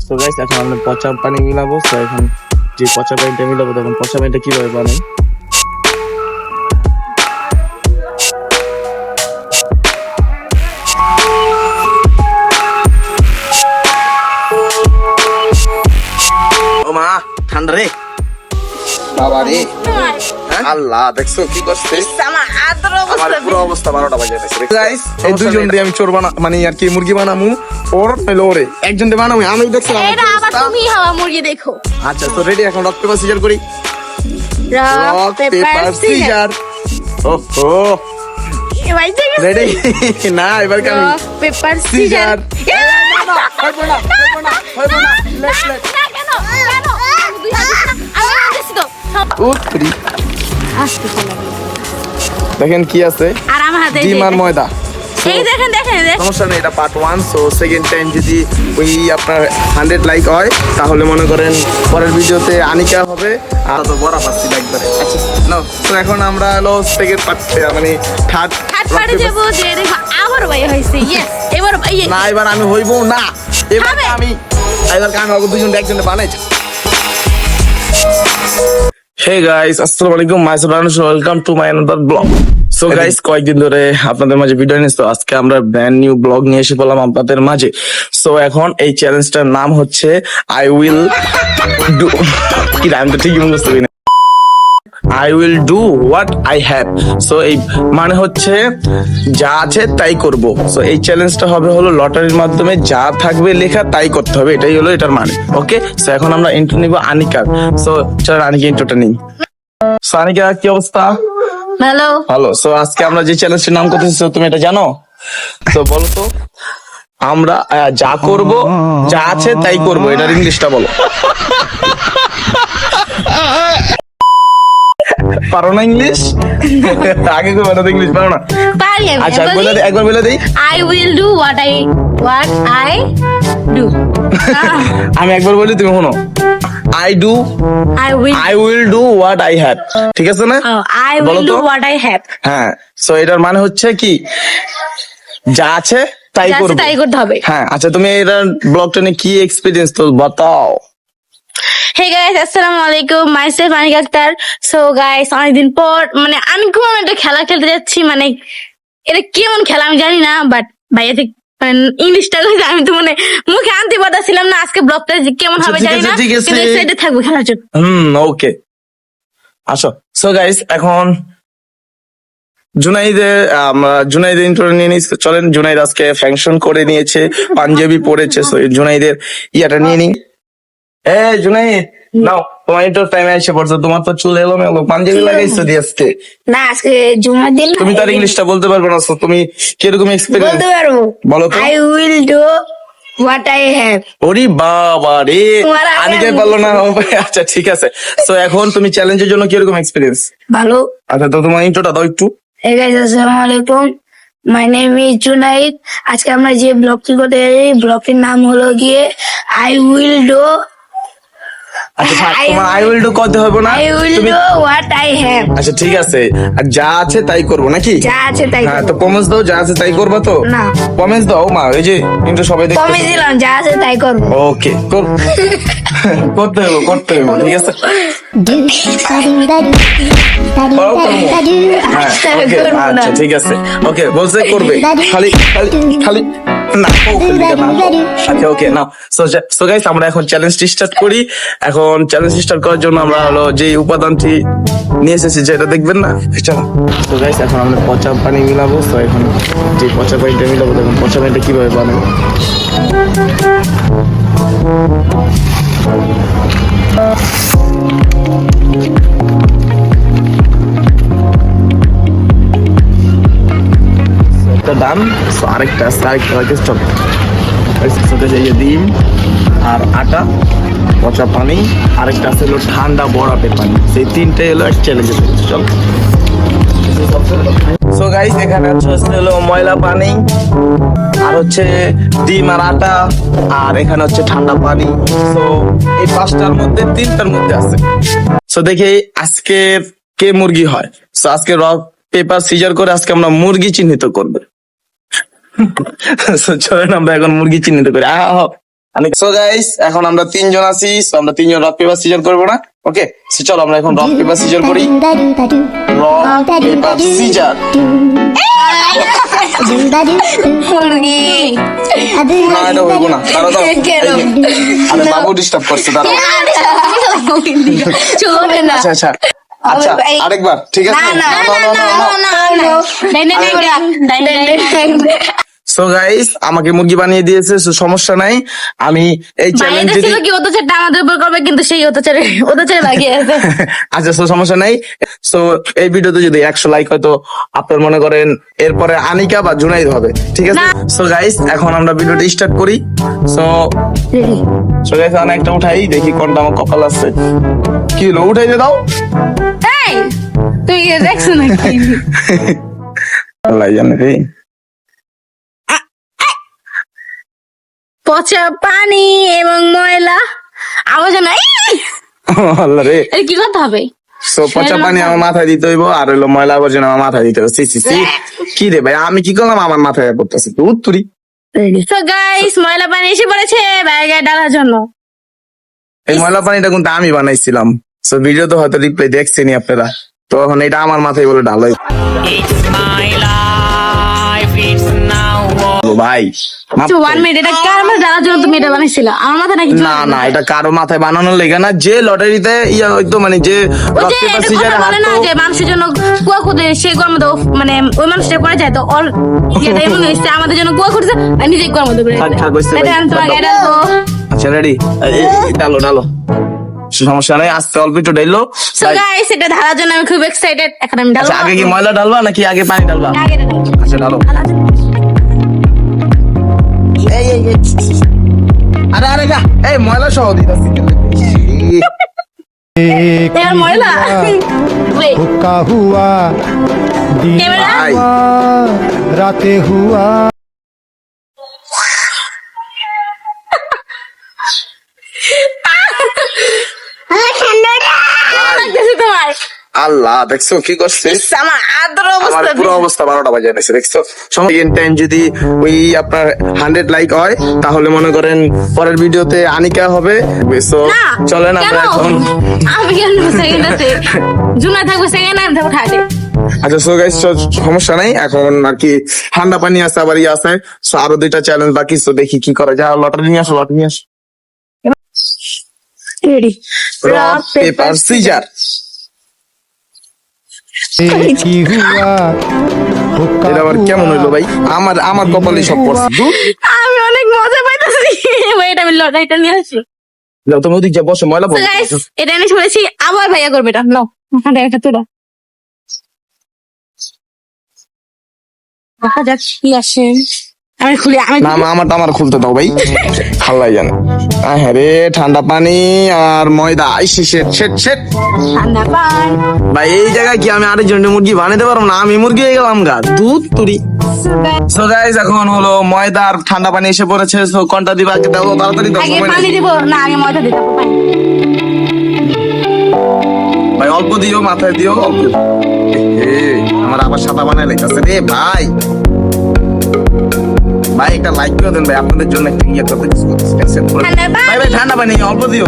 তো গাইস এখন আমরা পচা পানি মিলাবো। তো এখন যে পচা পানিটা মিলাবো তখন পচা পানিটা কিভাবে বানাই ও মা ঠান্ডা রে বাবা রে আল্লাহ দেখছো কি করছে আমার পুরো অবস্থা 12টা বাজে গেছে গাইস এই দুইজন দিয়ে আমি চোর বানা মানে আর কি মুরগি বানামু ওর নইলো ওরে একজন দিয়ে বানামু আমি দেখছি এটা আবার তুমি হাওয়া মুরগি দেখো। আচ্ছা তো রেডি এখন রক পেপার সিজার করি রক পেপার সিজার ওহো এবার দেখো রেডি না এবার কি আমি রক পেপার সিজার হইবো না লেট কেন দুই হাত আমি দিছি তো উতরি আস্তে চালাবো দেখেন কি আছে আর আমার হাতে ডিম আর ময়দা এই দেখেন সমস্যা নেই এটা পার্ট 1 সো সেকেন্ড টাইম যদি ওই আপনার 100 লাইক হয় তাহলে মনে করেন পরের ভিডিওতে আনিকা হবে আর তো বড় পাচ্ছি একবারে আচ্ছা নাও তো এখন আমরা হলো সেকেন্ড পার্ট মানে থার্ড পাড়ে দেব যে দেখো আবার ভাই হইছে ইয়েস এবার ভাই না এবার আমি হইব না এবার আমি দুজন একজনে বানাইছি Hey guys, আসসালামু আলাইকুম myself Ranu's welcome to my another blog. So guys কয়েকদিন ধরে আপনাদের মাঝে ভিডিও নিয়ে আজকে আমরা ব্র্যান্ড নিউ ব্লগ নিয়ে এসে বললাম আপনাদের মাঝে। সো এখন এই চ্যালেঞ্জটার নাম হচ্ছে আই উইল ডু কি আমি তো ঠিকই বুঝতে পারি না I will do what I have. So এই মানে হচ্ছে যা আছে তাই করব। সো এই চ্যালেঞ্জটা হবে হলো লটারির মাধ্যমে যা থাকবে লেখা তাই করতে হবে, এটাই হলো এটার মানে। ওকে সো এখন আমরা ইন্ট্রো নিব আনিকার। সো চলো আনিকা ইন্ট্রোটা নিই। সো আনিকা কি অবস্থা? হ্যালো ভালো। সো আজকে আমরা যে চ্যালেঞ্জের নাম করতেছি তুমি এটা জানো? তো বলো তো আমরা যা করব যা আছে তাই করব, এটার ইংলিশটা বলো। পারো না ইংলিশ? আগে তো বলো ইংলিশ পারো না? পারি আমি আচ্ছা একবার বলে দেই। I will do what I do আমি একবার বলি তুমি শোনো। I will do what I have. ঠিক আছে না? I will do what I have. হ্যাঁ সো এটার মানে হচ্ছে কি যা আছে তাই যা আছে করব, তাই করতে হবে। হ্যাঁ আচ্ছা তুমি এটার ব্লগটা নিয়ে কি এক্সপেরিয়েন্স তো বতাও। Hey guys, আসসালামু আলাইকুম, myself Anika Akter. So guys অনেকদিন পর মানে আমি কোন একটা খেলা খেলতে যাচ্ছি, মানে এটা কেমন খেলা আমি জানি না, বাট ভাইয়া ঠিক মানে ইংলিশটা আমি তো মানে মুখে আনতে পারছিলাম না। আজকে ব্লগটা কেমন হবে জানি না, ঠিক আছে, কিন্তু এক্সাইটেড থাকবো খেলার জন্য। ওকে আসো। সো গাইস এখন জুনাইদের ইন্ট্রো নিয়ে নিই। চলেন জুনাইদ আজকে ফ্যাংশন করে নিয়েছে, পাঞ্জাবি পরেছে। সো জুনাইদের ইয়াটা নিয়ে নিই। জুনাইদ নাও তোমার ইন্ট্রো টাইমে এসে পড়ছো, তোমার তো চুল এলোমেলো, পাঞ্জাবি লাগাইছো দিয়ে আজকে। না আজকে জুমার দিন তুমি তার ইংলিশটা বলতে পারবে না, so তুমি কিরকম এক্সপেরিয়েন্স বলতে পারবো। বলো তো। I will do what I have. ওরে বাবা রে তোমার আগে আনিকাই আমি- পারলো না। আচ্ছা ঠিক আছে। সো এখন তুমি চ্যালেঞ্জের জন্য কিরকম এক্সপেরিয়েন্স? ভালো। আচ্ছা তো তোমার ইন্ট্রোটা দাও একটু। Hey guys, আসসালামু আলাইকুম, মাই নেম ইজ জুনাইদ। আজকে আমরা যে ব্লগটি করতে যাচ্ছি, ব্লগটির নাম হলো গিয়ে I will do আচ্ছা থাক, তোমার আই উইল ডু করতে হবে না, I will তুমি do what I have. আচ্ছা ঠিক আছে। আর যা আছে তাই করবো নাকি? যা আছে তাই হ্যাঁ করবো। তো প্রমিস দাও যা আছে তাই করবা তো? না। প্রমিস দাও মা, এই যে ইন্ট্রো সবাই দেখতে। কমে দিলাম, যা আছে তাই করবো। ওকে করতে হবে ঠিক আছে। হ্যাঁ, okay, করবো না। আচ্ছা ঠিক আছে। ওকে বলছে করবে, খালি খালি না ও খালি না। আচ্ছা ওকে নাও। সো গাইস আমরা এখন চ্যালেঞ্জটি স্টার্ট করি। এখন চ্যালেঞ্জ স্টার্ট করার জন্য আমরা হলো যে উপাদানটি নিয়ে এসেছি যেটা দেখবেন না, চলো। তো গাইস এখন আমরা পচা পানি মিলাবো। তো এখন যে পচা পানিটা মিলাবো তখন পচা পানিটা কিভাবে বানাবো ডান। আরেকটা আছে চল। সাথে যে ডিম আর আটা, পচা পানি, আরেকটা আছে হলো ঠান্ডা বরফের পানি। সেই তিনটাই হলো এক চ্যালেঞ্জের। চল। সো গাইস এখানে হলো ময়লা পানি, আর হচ্ছে ডিম আর আটা, আর এখানে হচ্ছে ঠান্ডা পানি। সো এই পাঁচটার মধ্যে তিনটার মধ্যে আছে। সো দেখি আজকে কে মুরগি হয়। সো আজকে রক পেপার সিজার করে আজকে আমরা মুরগি চিহ্নিত করবো। চলেন আমরা এখন মুরগি চিহ্নিত করি। সো গাইস এখন আমরা তিনজন আছি, সো আমরা তিনজন রক পেপার সিজার করবো না? ওকে, চলো আমরা এখন রক পেপার সিজার করি। Rock paper scissor. না এটা হইবো না, দাঁড়াও দাঁড়াও। আরে বাবু ডিস্টার্ব করছে, দাঁড়াও। চলবে না। আচ্ছা আচ্ছা আচ্ছা, আরেকবার, ঠিক আছে? সো গাইস আমাকে মুরগি বানিয়ে দিয়েছে, সো সমস্যা নাই। আমি এই চ্যালেঞ্জ যদি কি অত্যাচারটা আমাদের উপর করবে, কিন্তু সেই অত্যাচারে লাগিয়ে আছে। আচ্ছা, সো সমস্যা নাই। সো এই ভিডিওতে যদি 100 লাইক হয় তো আপনার মনে করেন এরপরে আনিকা বা জুনাইদ হবে, ঠিক আছে? সো গাইস এখন আমরা ভিডিওটা স্টার্ট করি। সো গাইস আমি একটা উঠাই দেখি কোনটা আমার কপাল আছে। কি হলো, উঠাই দিয়ে দাও। এই, তুই দেখছো নাকি? আল্লাহ জানে রে। পচা পানি এবং ময়লা আওয়াজ নাই। আল্লাহ রে। এর কি করতে হবে? সো পচা পানি আমার মাথায় দিতে হইব, আর হইলো ময়লা আবর্জনা আমার মাথায় দিতে হবে। সি সি সি, কি রে ভাই, আমি কি করলাম? আমার মাথায় পড়তেছে তো উত্তরি। সো গাইস ময়লা পানি এসে পড়েছে ব্যাগে ডালার জন্য। এই ময়লা পানিটা কিন্তু আমি বানাইছিলাম। সো ভিডিও তো হয়তো রিপ্লে দেখছেনি আপনারা, তো এখন এটা আমার মাথায় বলে ঢালাই। ভাই মাফ করো। 1 মিনিট, এটা কার মাথায় ডালার জন্য তুমি এটা বানাইছিলা? আমার মাথায় নাকি? না না, এটা কারো মাথায় বানানোর লেগে না। যে লটারিতে ইয়া হইতো, মানে যে ওই রক যে পেপার এটা সিজারে কথা বলে না হারতো, যে মানুষের জন্য কুয়া খুদে সে কুয়ার মধ্যে মানে ওই মানুষটা করে যায়, তো ওর এটা এমন হয়েছে আমাদের জন্য কুয়া খুঁড়ছে আর নিজে কুয়ার মধ্যে করে থাক, থাক, বুঝতে এটা আমি পারছি। তোমাকে ডালবো। আচ্ছা রেডি, ডালো ডালো, সমস্যা নাই, আস্তে অল্প একটু ঢাইলো। সো গাইস এটা ঢালার জন্য আমি খুব এক্সাইটেড। এখন আমি ঢালবো। আচ্ছা আগে কি ময়লা ঢালবা নাকি আগে পানি ঢালবা? আগে এটা ঢালবো। আচ্ছা ঢালো। এই এই এই। আরে আরে গা, এই ময়লা সহ দিতাছি। এর ময়লা Wait, हुक्का हुआ दिन ক্যামেরা ভাই हुआ रातें हुआ লাগতেছে তোমার? আল্লাহ দেখছো কি করছে? আমার আদর আমার অবস্থা পুরো অবস্থা 12টা বাজে নিছে, দেখছো? সময় টাইম যদি ওই আপনার 100 লাইক হয় তাহলে মনে করেন পরের ভিডিওতে আনিকা হবে। সো না চলেন আমরা কেন? এখন। আমি কেন সেকেন্ড আছে? জুনা থাকবে সেকেন্ড, আমি থাকবো থার্ডে। আচ্ছা সো গাইস সমস্যা নাই, এখন আর কি ঠান্ডা পানি আছে, আবার ইয়ে আছে। সো আরো 2টা চ্যালেঞ্জ বাকি, সো দেখি কি করা যায়। লটারি নিয়ে আসো, লটারি নিয়ে আসো। রেডি? Rock paper scissor. की हुआ हुक्का এটা আবার কেমন হইলো ভাই? আমার আমার কপালে সব পড়ছে। ধুর। আমি অনেক মজা পাইতেছি। ওয়েট, আমি লটারিটা নিয়ে আসি। যাও তুমি ওদিক যা বসো, ময়লা তো পড়বে। গাইস এটা এনে শুনেছি আবার ভাইয়া করবে এটা। নাও ওখানে একটা তোরা দেখা যাক কি আসে। আমি খুলি, আমি না আমার খুলতে দাও ভাই, আল্লাহ জানে। হ্যাঁ রে, ঠান্ডা পানি আর ময়দা, শেট। ঠান্ডা পান। ভাই এই জায়গায় কি আমি আরেকজনের মুরগি বানাতে পারবো না? আমি মুরগি হয়ে গেলাম গা, দুধ তুরি। সো গাইস এখন হলো ময়দা আর ঠান্ডা পানি এসে পড়েছে। সো কোনটা দিবা? আগে দাও, তাড়াতাড়ি দাও, আগে সময় পানি নেই। দিব না, আগে ময়দা দিতে হবে। পানি। ভাই অল্প দিও, মাথায় দিও অল্প। আমার আবার সাদা বানায় লেখাছে রে ভাই। ভাই একটা লাইক করে দেন ভাই, আপনাদের জন্য একটা ইয়ে করতে accept করে দেন। ঠান্ডা পানি। ভাই ঠান্ডা পানি অল্প দিও।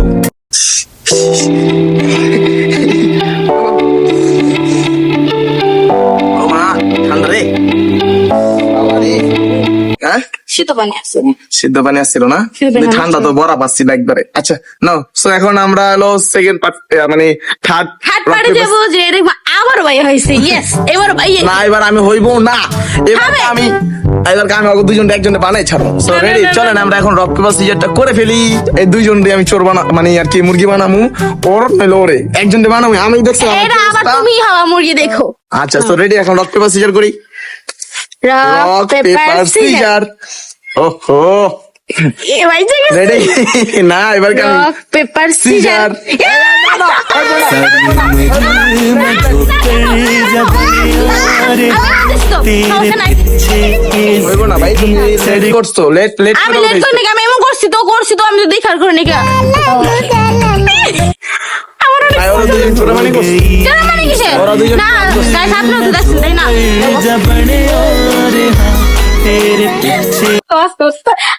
ও মা, ঠান্ডা রে বাবা রে। হ্যাঁ শীত পানি আছে। সিদ্ধ পানি আসছিল না? সিদ্ধ পানি ঠান্ডা তো বড়া পাচ্ছি না একবারে। আচ্ছা নাও, সো এখন আমরা হলো সেকেন্ড পার্ট, মানে থার্ড হাত পাড়ে যাবো যে দেখবো আবার ভাইয়া হয়েছে। ইয়েস, এবার ভাইয়া। না এবার আমি হইবো না, এবার হবে। আমি আগে দুজন একজনে বানাই ছাড়বো। সো না, না, রেডি, না, চলেন না। আমরা এখন রক পেপার সিজারটা করে ফেলি। এই দুইজন দিয়ে আমি চোর বানা, মানে আর কি মুরগি বানামু। ওর নইলে ওরে, একজন দিয়ে বানামু। আমি দেখছি আমার এটা কি আবার অবস্থা। তুমি হওয়া মুরগি দেখো। আচ্ছা তো রেডি, এখন রক পেপার সিজার করি। Rock paper scissor. ওহো এ ভাই ঠিক আছে। রেডি। না এবার কি আমি রক পেপার সিজার। সিজার। হইবো না ভাই, তুমি লেট করছো, লেট আমি লেট করি নাকি? আমি এমন করছি তো আমি তো দেখার করি নাকি? আমার অনেক ভাই ওরা দুজন চোরামানি করছে। কেন মানে কিসে? ওরা দুজন না গাইস আপনারা তো দেখছেন তাই না?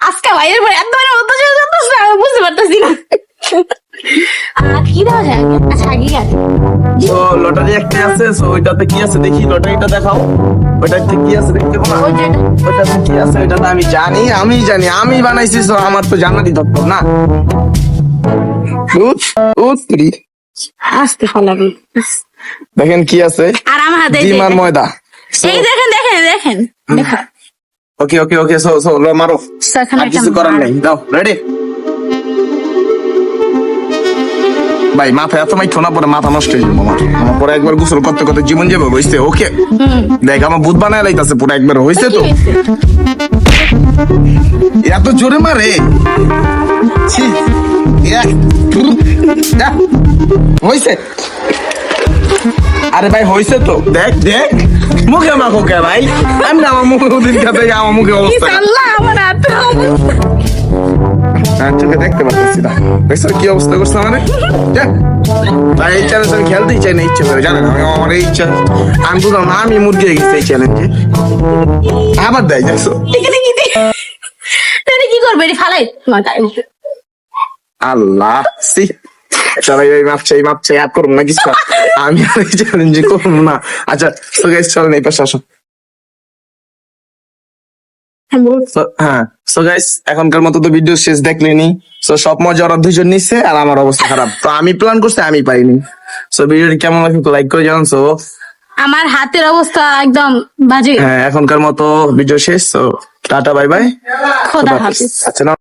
আজকে ভাইয়ের পরে এত মানে অত্যাচার করতেছে। বুঝতে আমি বুঝতে পারতেছি না কি দেওয়া যায় আচ্ছা আগে গেছে তো লটারি একটা আছে, সো ওইটাতে কি আছে দেখি, লটারিটা দেখাও, ওইটাতে কি আছে দেখতে পাবো না? ওই যে এটা। ওইটাতে কি আছে ওইটাতে আমি জানি, আমি বানাইছি, সো আমার তো জানারই দরকার না। উফ, উফ, রি। আসতে ফলাবি দেখেন কি আছে, আর আমার হাতে এই যে ডিম আর এটা। ময়দা। এই দেখেন দেখেন দেখেন দেখো ওকে ওকে ওকে, সো সো মারো, So, এখানে আর একটা কিছু করার মার। নেই, দাও রেডি। ভাই মাথা এত মাইঠো না, পরে মাথা নষ্ট হয়ে যাবো আমার পরে একবার গোসল করতে করতে জীবন যাবো, বুঝতে? ওকে দেখ আমার ভূত বানায় লাইতাছে পুরো একবার, হয়েছে তো? কি হয়েছে? এত জোরে মারে, ছি, ইয়া, যা, হয়েছে। আরে ভাই হয়েছে তো, দেখ দেখ মুখে মাখো কে ভাই, আমি না আমার মুখে ওদিন খাতে আমার মুখে কি অবস্থা, আল্লাহ আমার হাতে হ্যাঁ চোখে দেখতে পাচ্ছি না, দেখছো কি অবস্থা করছে আমাদের? ভাই এই চ্যালেঞ্জ আমি খেলতেই চাই না ইচ্ছে করে, জানেন আমি আমার এই ইচ্ছা, আমি বুঝলাম না, আমি মুরগি হয়ে গেছি এই চ্যালেঞ্জে, আবার দেয় দেখছো। দেখে দেখি তাহলে কি করবে এটি ফালাই মাথায় আল্লাহ সি চলো এই মাপছে আর করবো না কিছু, আমি আর এই চ্যালেঞ্জে করবো না। আচ্ছা তো গাইস চলেন এই পাশে আসো। হ্যাঁ সো গাইস এখনকার মতো তো ভিডিও শেষ দেখলেনি, সো সব মজা ওরা দুজন নিচ্ছে আর আমার অবস্থা খারাপ, তো আমি প্ল্যান করছি আমি পাইনি। সো ভিডিওটি কেমন লাগছে লাইক করে জানান। সো আমার হাতের অবস্থা একদম বাজে হ্যাঁ এখনকার মতো ভিডিও শেষ, সো টাটা বাই বাই, খোদা হাফিজ আচ্ছা না